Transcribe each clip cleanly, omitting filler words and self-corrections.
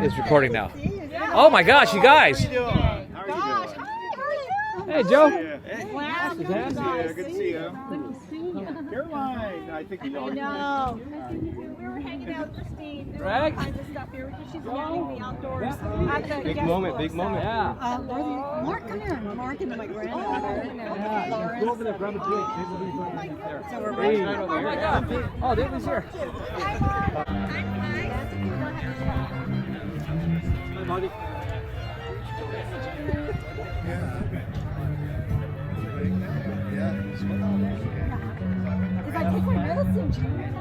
is recording now. Oh my gosh, you guys! How are you doing? Gosh, hi, how are you? Hey, Joe. Wow, Good to see you. Good to see you. Caroline, I think you all No. We were hanging out with Christine, doing all Greg? kinds of stuff here because she's wanting the outdoors. Big moment, big moment. Yeah. Mark, come here. Mark and my granddaughter. Lawrence. Go over there, grab a drink. So we're Hey. right Oh my God. Oh, David's here. Hi, Mark. I'm Buddy. Because I take my medicine, Junior.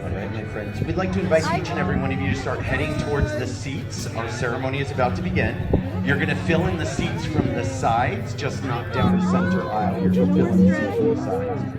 All right, my friends. We'd like to invite each and every one of you to start heading towards the seats. Our ceremony is about to begin. You're going to fill in the seats from the sides, just not down the center aisle. You're just filling the seats from the sides.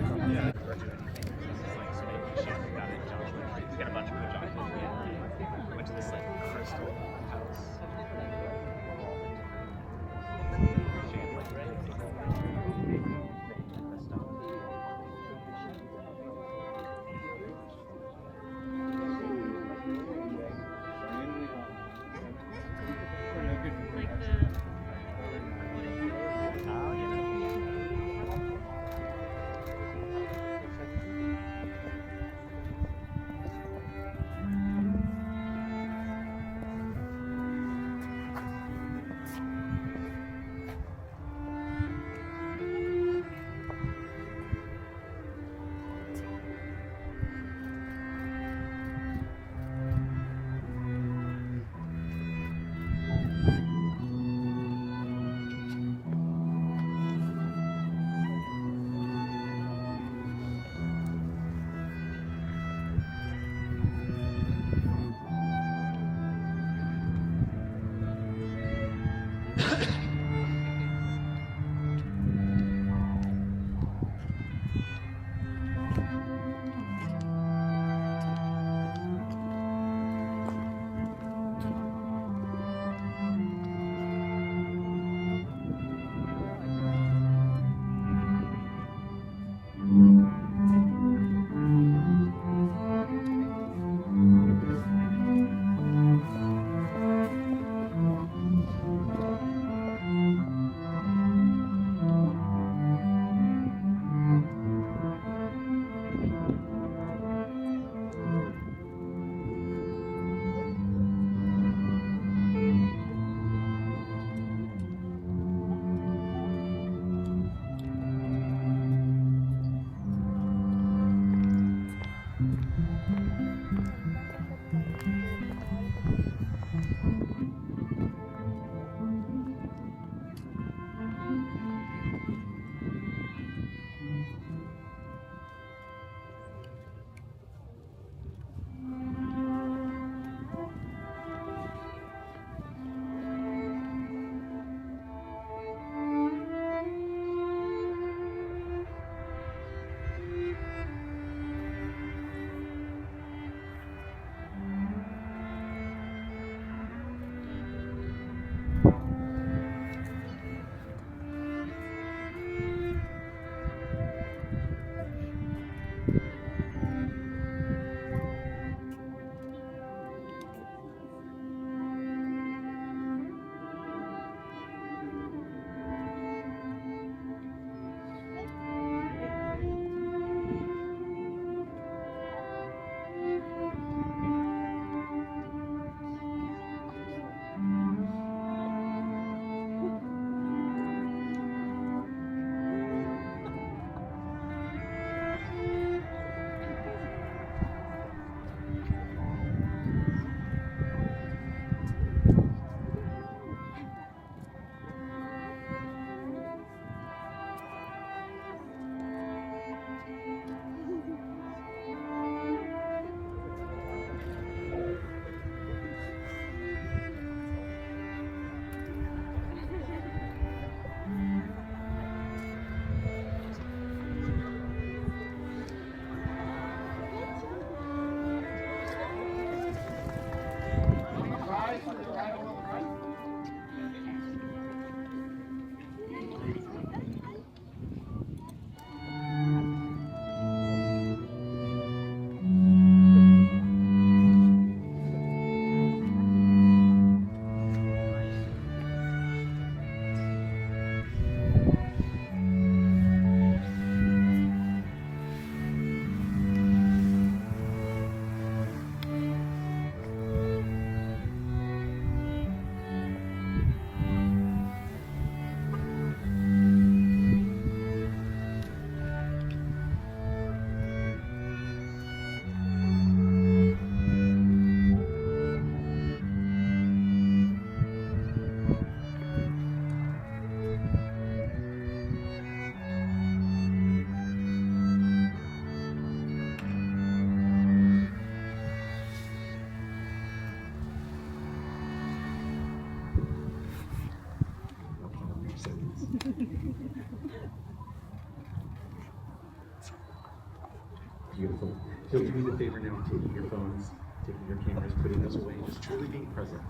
Beautiful. He'll do me the favor now of taking your phones, taking your cameras, putting those away, just truly being present.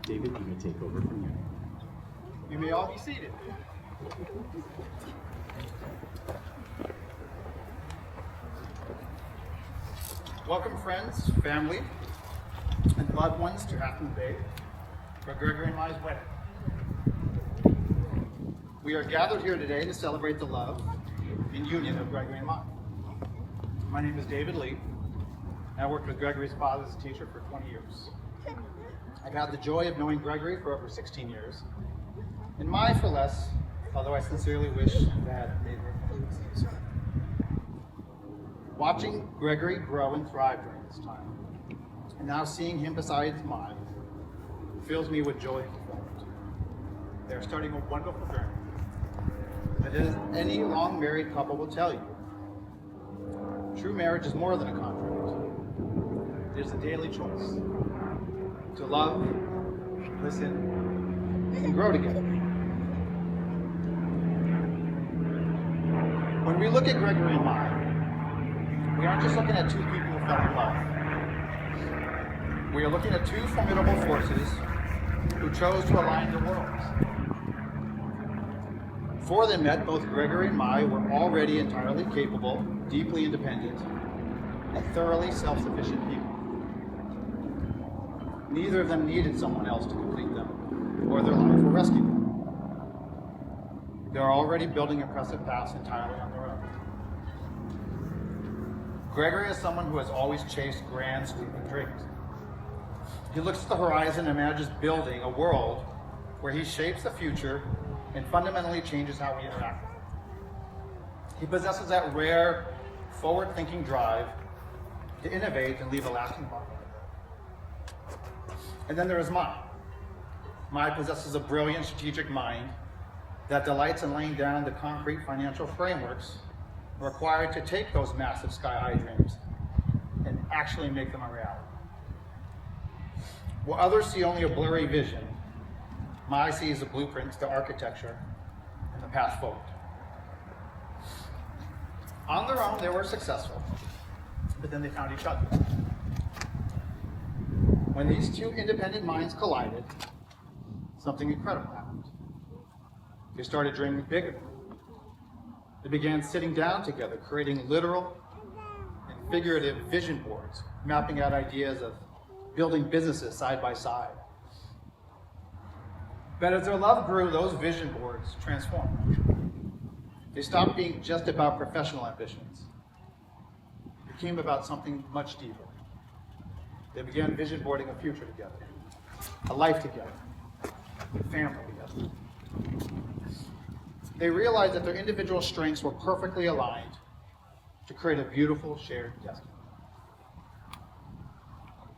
David, you may take over from here. You may all be seated. Welcome, friends, family, and loved ones to Athens Bay for Gregory and Mai's wedding. We are gathered here today to celebrate the love and union of Gregory and Mai. My name is David Lee, and I worked with Gregory's father as a teacher for 20 years. I've had the joy of knowing Gregory for over 16 years, and Mai for less, although I sincerely wish that made her sooner. Watching Gregory grow and thrive during this time, and now seeing him beside Mai, fills me with joy and fulfillment. They are starting a wonderful journey. But as any long married couple will tell you, true marriage is more than a contract. It is a daily choice to love, listen, and grow together. When we look at Gregory and Mai, we aren't just looking at two people who fell in love. We are looking at two formidable forces who chose to align their worlds. Before they met, both Gregory and Mai were already entirely capable, deeply independent, and thoroughly self-sufficient people. Neither of them needed someone else to complete them, or their life or rescue them. They are already building impressive paths entirely on their own. Gregory is someone who has always chased grand, sweeping dreams. He looks at the horizon and imagines building a world where he shapes the future and fundamentally changes how we interact with it. He possesses that rare, forward-thinking drive to innovate and leave a lasting mark. And then there is Mai. Mai possesses a brilliant strategic mind that delights in laying down the concrete financial frameworks required to take those massive sky-high dreams and actually make them a reality. While others see only a blurry vision, Mai sees the blueprints, the architecture, and the path forward. On their own, they were successful, but then they found each other. When these two independent minds collided, something incredible happened. They started dreaming bigger. They began sitting down together, creating literal and figurative vision boards, mapping out ideas of building businesses side by side. But as their love grew, those vision boards transformed. They stopped being just about professional ambitions. It became about something much deeper. They began vision boarding a future together, a life together, a family together. They realized that their individual strengths were perfectly aligned to create a beautiful shared destiny.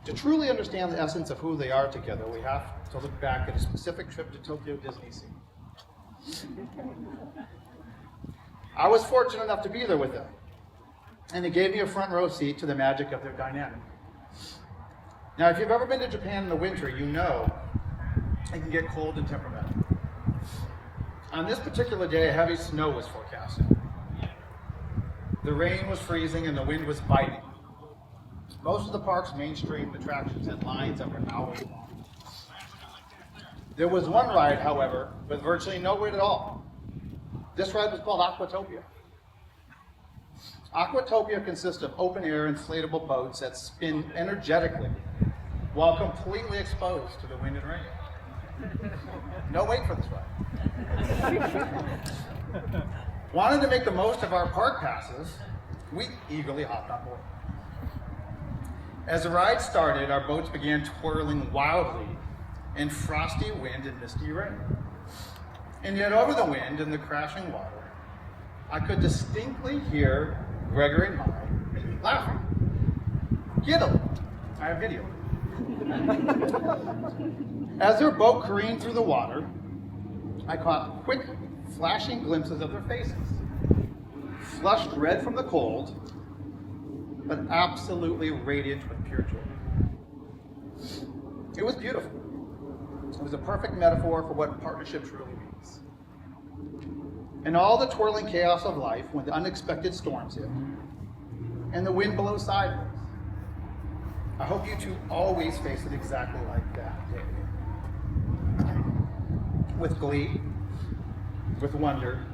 To truly understand the essence of who they are together, we have to look back at a specific trip to Tokyo Disney Sea. I was fortunate enough to be there with them, and it gave me a front row seat to the magic of their dynamic. Now, if you've ever been to Japan in the winter, you know it can get cold and temperamental. On this particular day, heavy snow was forecasted. The rain was freezing and the wind was biting. Most of the park's mainstream attractions had lines that were hours long. There was one ride, however, with virtually no wait at all. This ride was called Aquatopia. Aquatopia consists of open-air inflatable boats that spin energetically while completely exposed to the wind and rain. No wait for this ride. Wanted to make the most of our park passes, we eagerly hopped on board. As the ride started, our boats began twirling wildly in frosty wind and misty rain. And yet over the wind and the crashing water, I could distinctly hear Gregory and Mai laughing. Giggling. I have video. As their boat careened through the water, I caught quick, flashing glimpses of their faces. Flushed red from the cold, but absolutely radiant with pure joy. It was beautiful. It was a perfect metaphor for what partnership truly means. In all the twirling chaos of life, when the unexpected storms hit and the wind blows sideways, I hope you two always face it exactly like that. With glee, with wonder,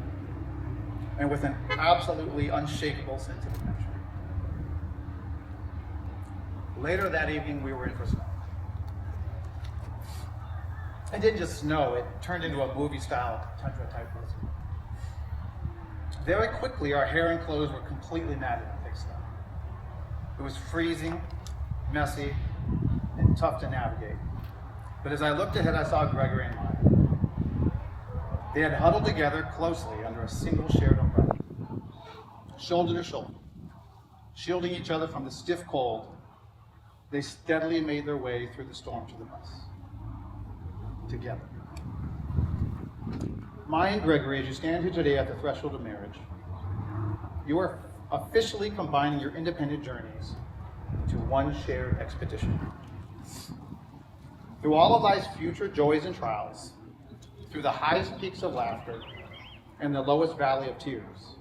and with an absolutely unshakable sense of adventure. Later that evening, we were in for snow. It didn't just snow, it turned into a movie-style tundra-type blizzard. Very quickly, our hair and clothes were completely matted in thick snow. It was freezing, messy, and tough to navigate. But as I looked ahead, I saw Gregory and Maya. They had huddled together closely under a single shared umbrella, shoulder to shoulder, shielding each other from the stiff cold. They steadily made their way through the storm to the bus. Together. Maya and Gregory, as you stand here today at the threshold of marriage, you are officially combining your independent journeys to one shared expedition. Through all of life's future joys and trials, through the highest peaks of laughter and the lowest valley of tears,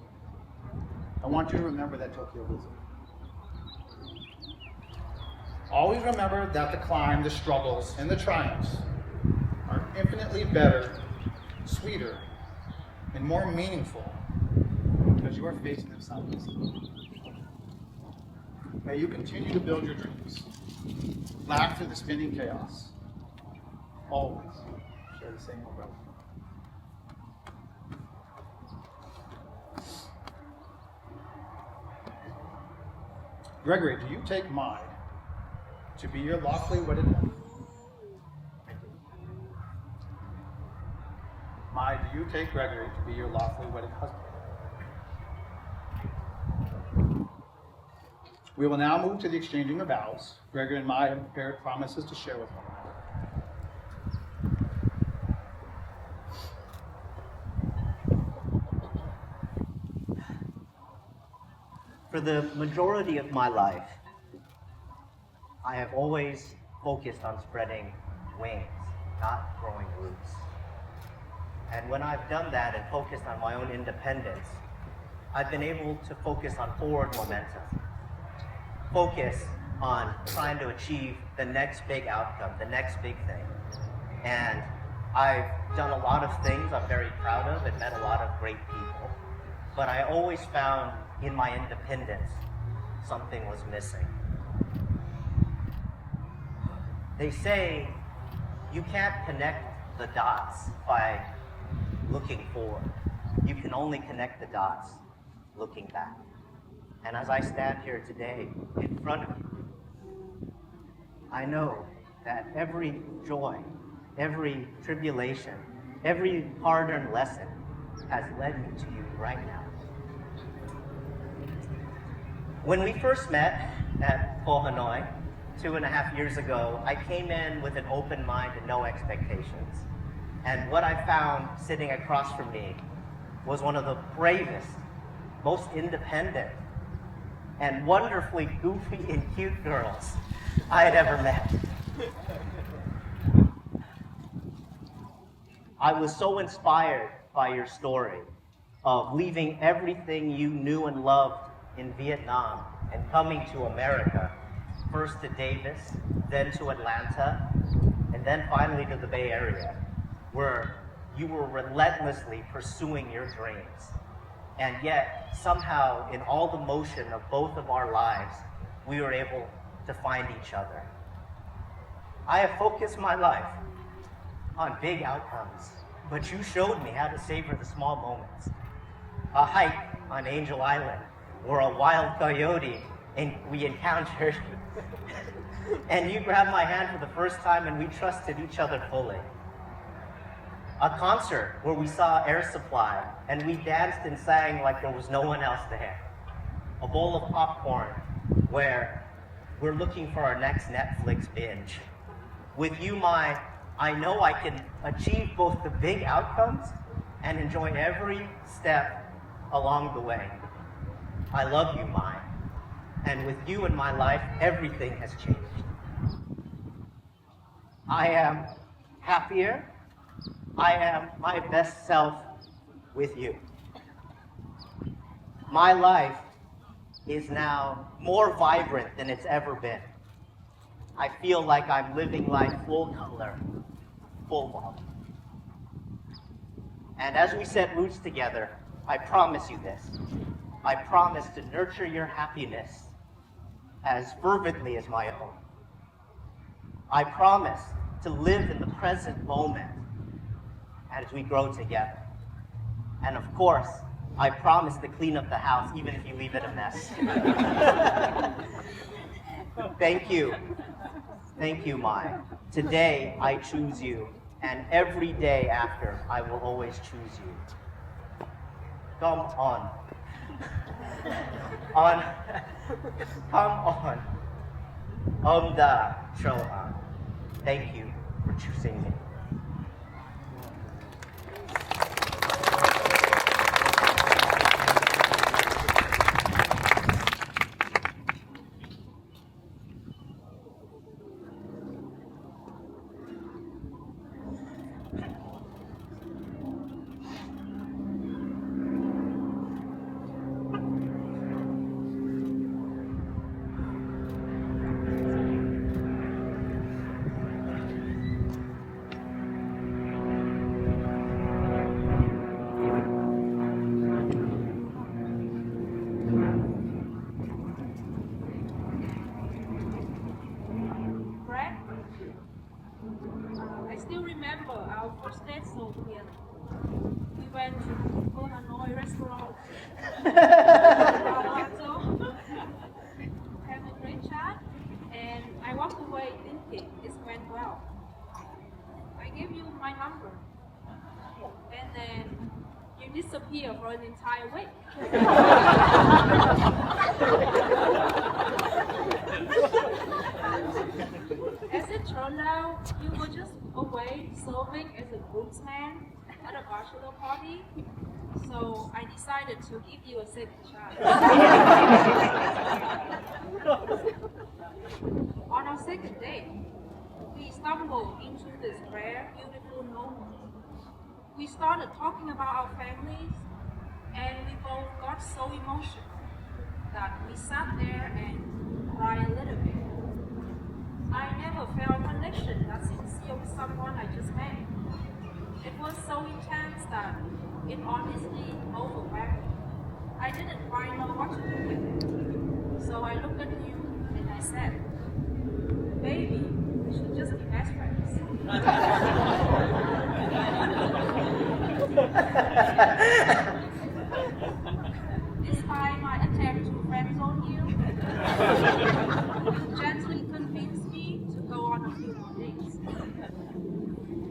I want you to remember that Tokyo visit. Always remember that the climb, the struggles, and the triumphs are infinitely better, sweeter, and more meaningful because you are facing them simultaneously. May you continue to build your dreams, laugh through the spinning chaos, always share the same umbrella. Gregory, do you take Maya to be your lawfully wedded wife? Maya, do you take Gregory to be your lawfully wedded husband? We will now move to the exchanging of vows. Gregory and Maya have prepared promises to share with one another. For the majority of my life, I have always focused on spreading wings, not growing roots. And when I've done that and focused on my own independence, I've been able to focus on forward momentum. Focus on trying to achieve the next big outcome, the next big thing. And I've done a lot of things I'm very proud of and met a lot of great people. But I always found in my independence, something was missing. They say you can't connect the dots by looking forward. You can only connect the dots looking back. And as I stand here today in front of you, I know that every joy, every tribulation, every hard-earned lesson has led me to you right now. When we first met at Koh Hanoi 2.5 years ago, I came in with an open mind and no expectations. And what I found sitting across from me was one of the bravest, most independent, and wonderfully goofy and cute girls I had ever met. I was so inspired by your story of leaving everything you knew and loved in Vietnam and coming to America, first to Davis, then to Atlanta, and then finally to the Bay Area, where you were relentlessly pursuing your dreams. And yet, somehow, in all the motion of both of our lives, we were able to find each other. I have focused my life on big outcomes, but you showed me how to savor the small moments. A hike on Angel Island, or a wild coyote we encountered, and you grabbed my hand for the first time and we trusted each other fully. A concert where we saw Air Supply and we danced and sang like there was no one else there. A bowl of popcorn where we're looking for our next Netflix binge. With you, Mai, I know I can achieve both the big outcomes and enjoy every step along the way. I love you, Mai. And with you in my life, everything has changed. I am happier. I am my best self with you. My life is now more vibrant than it's ever been. I feel like I'm living life full color, full volume. And as we set roots together, I promise you this. I promise to nurture your happiness as fervently as my own. I promise to live in the present moment as we grow together. And of course, I promise to clean up the house even if you leave it a mess. Thank you. Thank you, Mai. Today, I choose you, and every day after, I will always choose you. Come on. Come on. Da Choan. Thank you for choosing me. I still remember our first date so together. We went to the Hanoi restaurant, have a great chat, and I walked away thinking this went well. I gave you my number, and then you disappear for an entire week. As it turned out, you were just away serving as a groomsman at a bachelor party, so I decided to give you a second chance. On our second date, we stumbled into this rare, beautiful moment. We started talking about our families, and we both got so emotional that we sat there and cried a little bit. I never felt a connection that sincere with someone I just met. It was so intense that it honestly overwhelmed me. I didn't quite know what to do with it. So I looked at you and I said, "Baby, we should just be best friends." Despite my attempt to friend-zone you, you gently convinced me to go on a few more dates.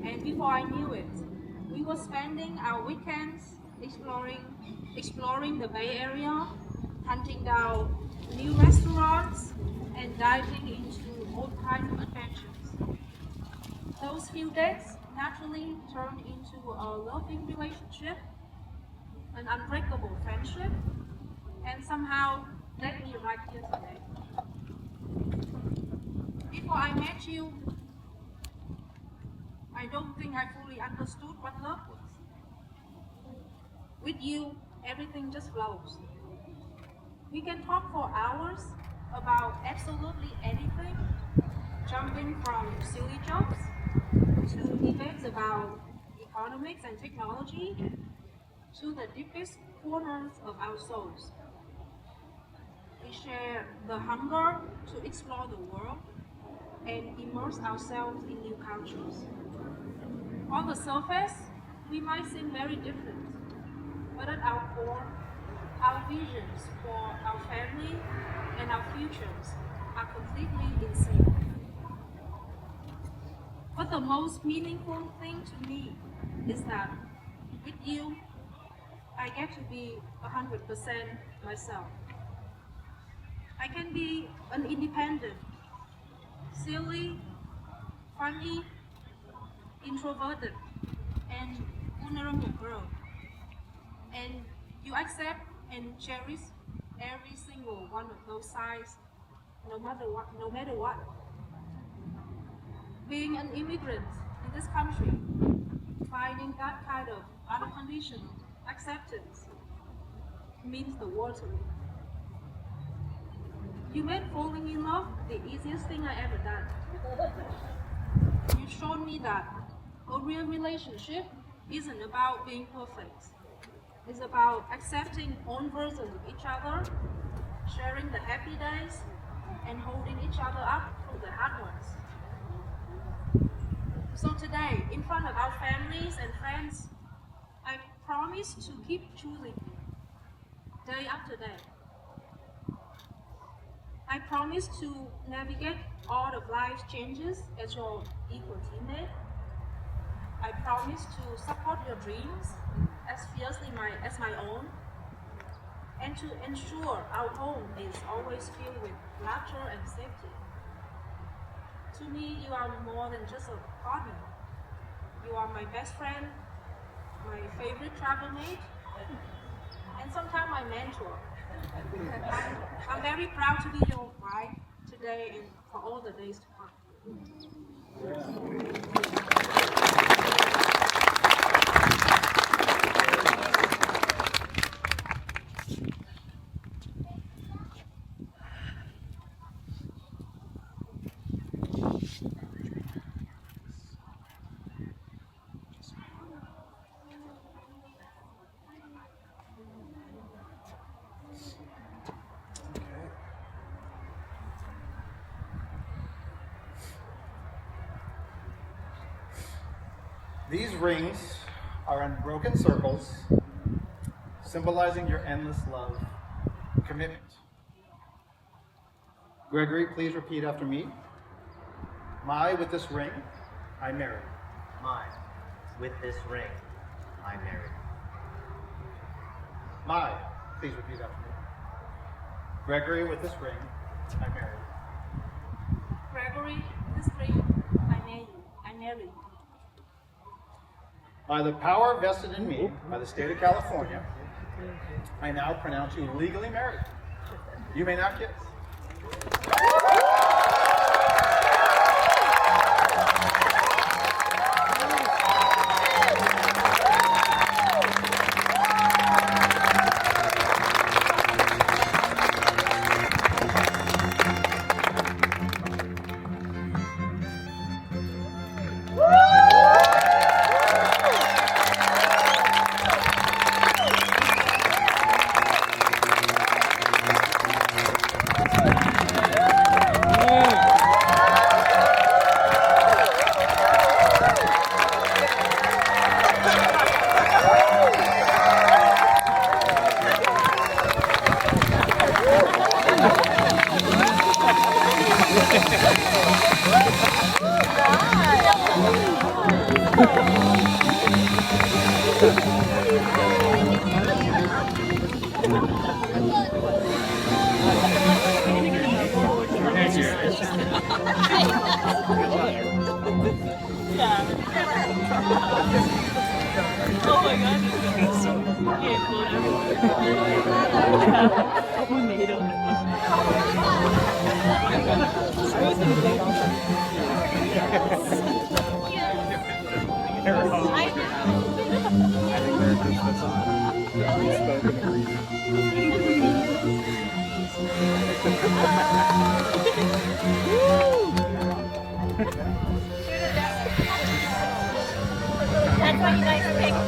And before I knew it, we were spending our weekends exploring the Bay Area, hunting down new restaurants, and diving into all kinds of adventures. Those few dates naturally turned into a loving relationship, an unbreakable friendship, and somehow led me right here today. Before I met you, I don't think I fully understood what love was. With you, everything just flows. We can talk for hours about absolutely anything, jumping from silly jokes to debates about economics and technology to the deepest corners of our souls. We share the hunger to explore the world and immerse ourselves in new cultures. On the surface, we might seem very different, but at our core, our visions for our family and our futures are completely in sync. But the most meaningful thing to me is that with you, I get to be 100% myself. I can be an independent, silly, funny, introverted, and vulnerable girl. And you accept and cherish every single one of those sides, no matter what. Being an immigrant in this country, finding that kind of unconditional acceptance means the world to me. You made falling in love the easiest thing I ever done. You showed me that a real relationship isn't about being perfect. It's about accepting own versions of each other, sharing the happy days, and holding each other up through the hard ones. So today, in front of our families and friends, I promise to keep choosing you, day after day. I promise to navigate all of life's changes as your equal teammate. I promise to support your dreams as fiercely as my own, and to ensure our home is always filled with laughter and safety. To me, you are more than just a partner. You are my best friend, my favorite travel mate, and sometimes my mentor. I'm very proud to be your wife today and for all the days to come. These rings are unbroken circles, symbolizing your endless love and commitment. Gregory, please repeat after me. My, with this ring, I marry. Mine, with this ring, I marry. My, please repeat after me. Gregory, with this ring, I marry. Gregory, this ring, I marry you. I marry you. By the power vested in me by the state of California, I now pronounce you legally married. You may now kiss. That's why you guys picked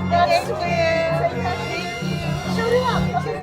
That's